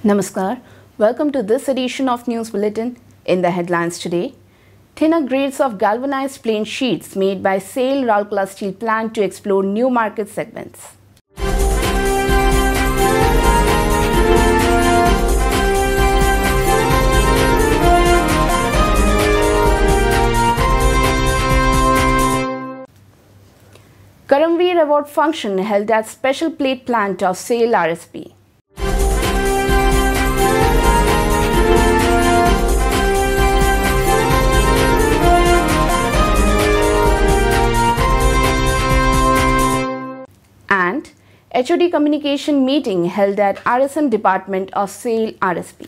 Namaskar. Welcome to this edition of News Bulletin. In the headlines today, thinner grades of galvanized plain sheets made by SAIL Rourkela Steel Plant to explore new market segments. Karamveer Award function held at special plate plant of SAIL RSP. And HOD communication meeting held at RSM department of SAIL RSP.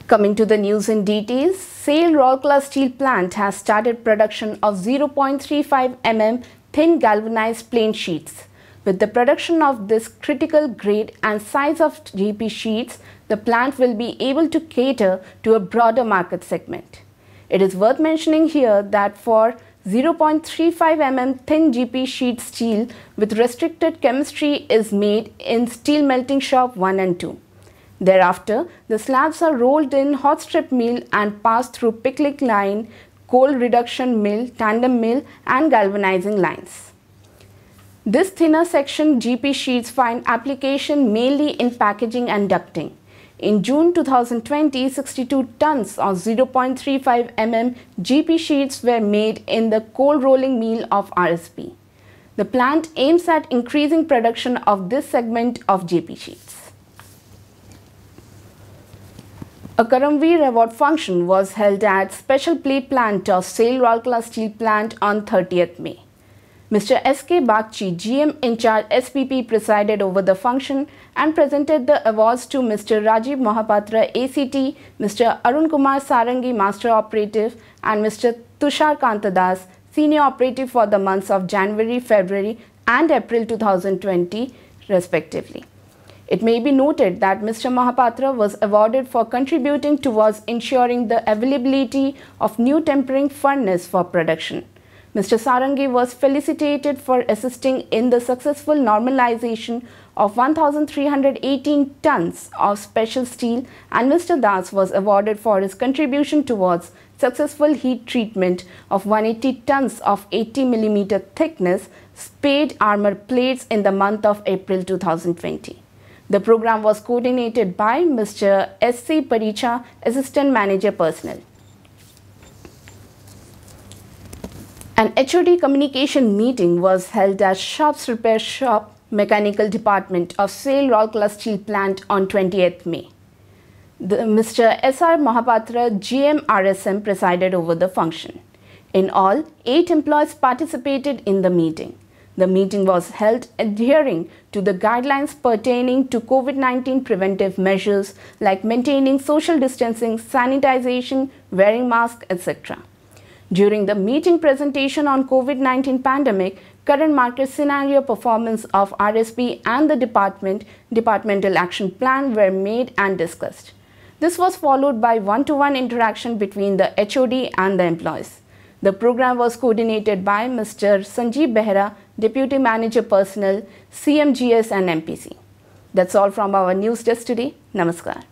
Coming to the news in details, SAIL Rourkela Steel Plant has started production of 0.35 mm thin galvanized plain sheets. With the production of this critical grade and size of GP sheets, the plant will be able to cater to a broader market segment. It is worth mentioning here that for 0.35 mm thin GP sheet steel with restricted chemistry is made in Steel Melting Shop 1 and 2. Thereafter, the slabs are rolled in hot strip mill and passed through pickling line, cold reduction mill, tandem mill and galvanizing lines. This thinner section GP sheets find application mainly in packaging and ducting. In June 2020, 62 tons of 0.35 mm GP sheets were made in the cold rolling mill of RSP. The plant aims at increasing production of this segment of GP sheets. A Karamveer Award function was held at special plate plant of SAIL Rourkela Steel Plant on 30th May. Mr. S.K. Bagchi, GM in charge SPP, presided over the function and presented the awards to Mr. Rajiv Mohapatra, ACT, Mr. Arun Kumar Sarangi, Master Operative, and Mr. Tushar Kantadas, Senior Operative for the months of January, February, and April 2020, respectively. It may be noted that Mr. Mohapatra was awarded for contributing towards ensuring the availability of new tempering furnace for production. Mr. Sarangi was felicitated for assisting in the successful normalization of 1,318 tons of special steel, and Mr. Das was awarded for his contribution towards successful heat treatment of 180 tons of 80 mm thickness spade armor plates in the month of April 2020. The program was coordinated by Mr. S.C. Paricha, Assistant Manager Personnel. An HOD communication meeting was held at Shops Repair Shop Mechanical Department of SAIL Rourkela Steel Plant on 20th May. Mr. S.R. Mohapatra, GM RSM, presided over the function. In all, 8 employees participated in the meeting. The meeting was held adhering to the guidelines pertaining to COVID-19 preventive measures like maintaining social distancing, sanitization, wearing masks, etc. During the meeting presentation on COVID-19 pandemic, current market scenario, performance of RSP and the departmental action plan were made and discussed. This was followed by one-to-one interaction between the HOD and the employees. The program was coordinated by Mr. Sanjeev Behra, Deputy Manager Personnel, CMGS and MPC. That's all from our news desk today. Namaskar.